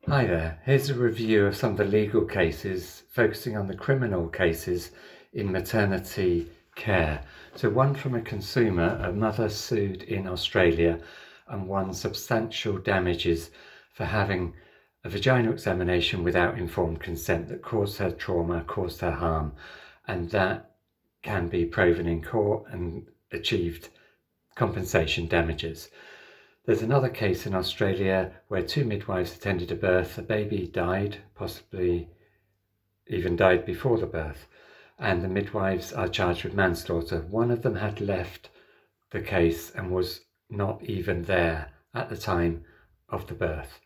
Hi there, here's a review of some of the legal cases focusing on the criminal cases in maternity care. So one from a consumer, a mother sued in Australia and won substantial damages for having a vaginal examination without informed consent that caused her trauma, caused her harm, and that can be proven in court and achieved compensation damages. There's another case in Australia where two midwives attended a birth. A baby died, possibly even died before the birth, and the midwives are charged with manslaughter. One of them had left the case and was not even there at the time of the birth.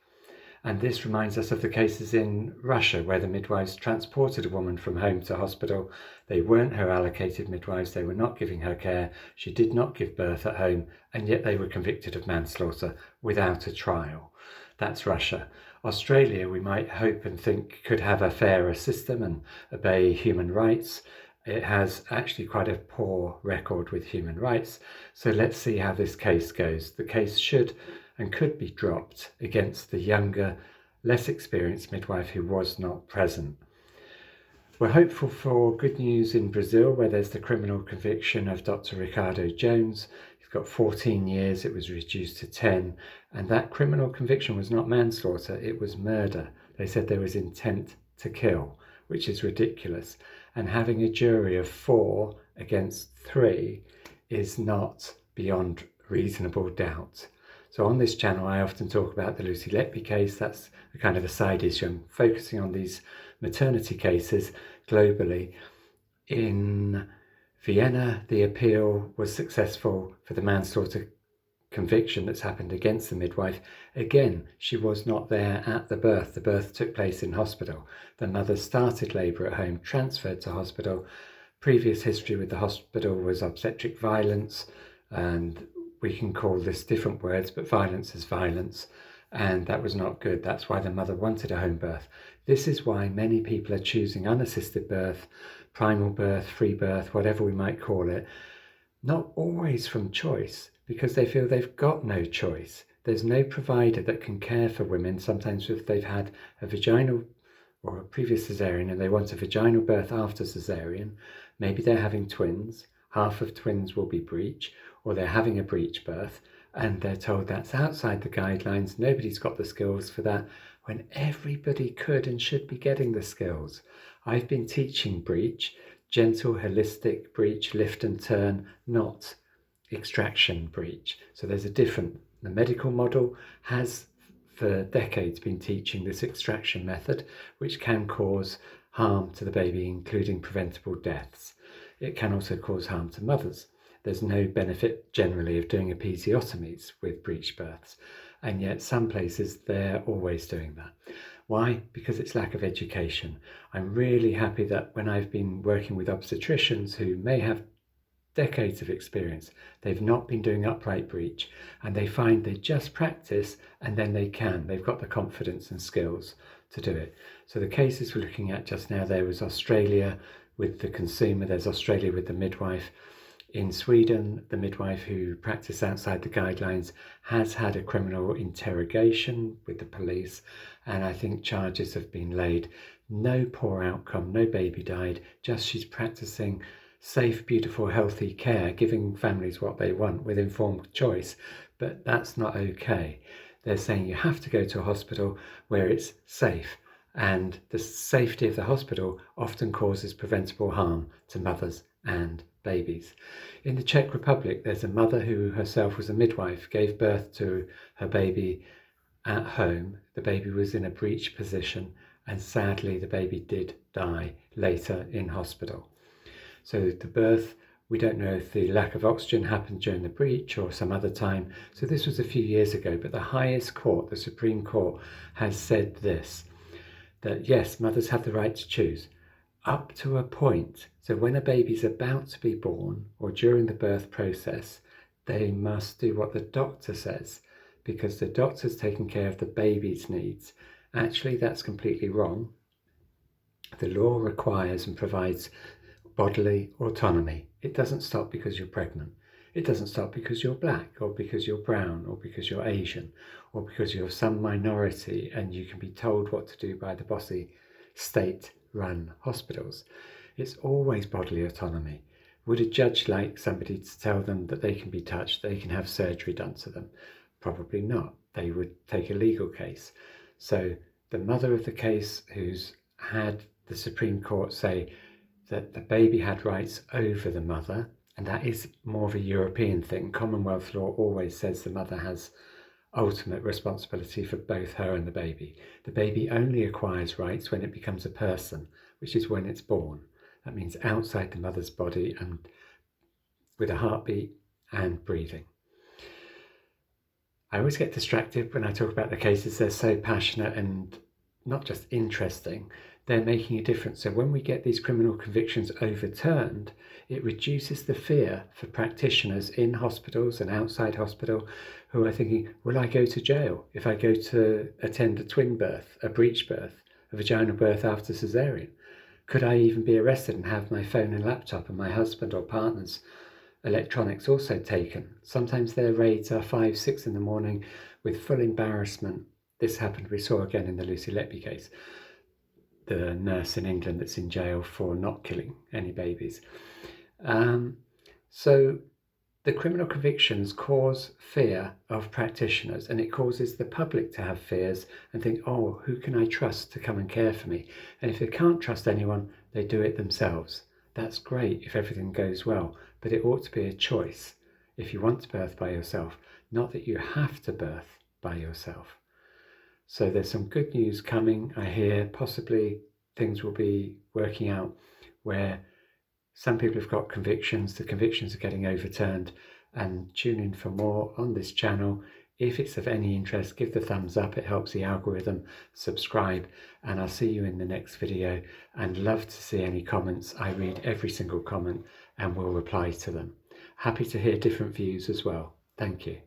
And this reminds us of the cases in Russia where the midwives transported a woman from home to hospital. They weren't her allocated midwives, they were not giving her care, she did not give birth at home, and yet they were convicted of manslaughter without a trial. That's Russia. Australia, we might hope and think, could have a fairer system and obey human rights. It has actually quite a poor record with human rights. So let's see how this case goes. The case should and could be dropped against the younger, less experienced midwife who was not present. We're hopeful for good news in Brazil, where there's the criminal conviction of Dr Ricardo Jones. He's got 14 years, it was reduced to 10, and that criminal conviction was not manslaughter, it was murder. They said there was intent to kill, which is ridiculous. And having a jury of 4 against 3 is not beyond reasonable doubt. So on this channel, I often talk about the Lucy Letby case. That's a kind of a side issue. I'm focusing on these maternity cases globally. In Vienna, the appeal was successful for the manslaughter conviction that's happened against the midwife. Again, she was not there at the birth. The birth took place in hospital. The mother started labour at home, transferred to hospital. Previous history with the hospital was obstetric violence, and we can call this different words, but violence is violence, and that was not good. That's why the mother wanted a home birth. This is why many people are choosing unassisted birth, primal birth, free birth, whatever we might call it, not always from choice, because they feel they've got no choice. There's no provider that can care for women, sometimes if they've had a vaginal or a previous cesarean and they want a vaginal birth after cesarean. Maybe they're having twins, half of twins will be breech, or they're having a breech birth and they're told that's outside the guidelines, nobody's got the skills for that, when everybody could and should be getting the skills. I've been teaching breech, gentle, holistic breech, lift and turn, not extraction breech. So there's a different, the medical model has for decades been teaching this extraction method, which can cause harm to the baby, including preventable deaths. It can also cause harm to mothers. There's no benefit generally of doing episiotomies with breech births, and yet some places they're always doing that. Why? Because it's lack of education. I'm really happy that when I've been working with obstetricians who may have decades of experience, they've not been doing upright breech, and they find they just practice and then they've got the confidence and skills to do it. So the cases we're looking at just now, there was Australia with the consumer, there's Australia with the midwife. In Sweden, the midwife who practiced outside the guidelines has had a criminal interrogation with the police, and I think charges have been laid. No poor outcome, no baby died, just she's practicing safe, beautiful, healthy care, giving families what they want with informed choice, but that's not okay. They're saying you have to go to a hospital where it's safe, and the safety of the hospital often causes preventable harm to mothers and babies. In the Czech Republic, there's a mother who herself was a midwife, gave birth to her baby at home. The baby was in a breech position, and sadly the baby did die later in hospital. So the birth, we don't know if the lack of oxygen happened during the breech or some other time. So this was a few years ago, but the highest court, the Supreme Court, has said this, that yes, mothers have the right to choose up to a point. So when a baby's about to be born or during the birth process, they must do what the doctor says, because the doctor's taking care of the baby's needs. Actually, that's completely wrong. The law requires and provides bodily autonomy. It doesn't stop because you're pregnant. It doesn't stop because you're black, or because you're brown, or because you're Asian, or because you're some minority and you can be told what to do by the bossy state-run hospitals. It's always bodily autonomy. Would a judge like somebody to tell them that they can be touched, they can have surgery done to them? Probably not. They would take a legal case. So the mother of the case, who's had the Supreme Court say that the baby had rights over the mother, and that is more of a European thing. Commonwealth law always says the mother has ultimate responsibility for both her and the baby. The baby only acquires rights when it becomes a person, which is when it's born. That means outside the mother's body and with a heartbeat and breathing. I always get distracted when I talk about the cases. They're so passionate and not just interesting, they're making a difference. So when we get these criminal convictions overturned, it reduces the fear for practitioners in hospitals and outside hospital who are thinking, will I go to jail if I go to attend a twin birth, a breech birth, a vaginal birth after cesarean? Could I even be arrested and have my phone and laptop and my husband or partner's electronics also taken? Sometimes their raids are 5, 6 in the morning with full embarrassment. This happened, we saw again in the Lucy Letby case, the nurse in England that's in jail for not killing any babies. So the criminal convictions cause fear of practitioners, and it causes the public to have fears and think, oh, who can I trust to come and care for me? And if they can't trust anyone, they do it themselves. That's great if everything goes well, but it ought to be a choice if you want to birth by yourself, not that you have to birth by yourself. So there's some good news coming. I hear possibly things will be working out where some people have got convictions, the convictions are getting overturned, and tune in for more on this channel. If it's of any interest, give the thumbs up, it helps the algorithm. Subscribe, and I'll see you in the next video, and love to see any comments. I read every single comment and will reply to them. Happy to hear different views as well. Thank you.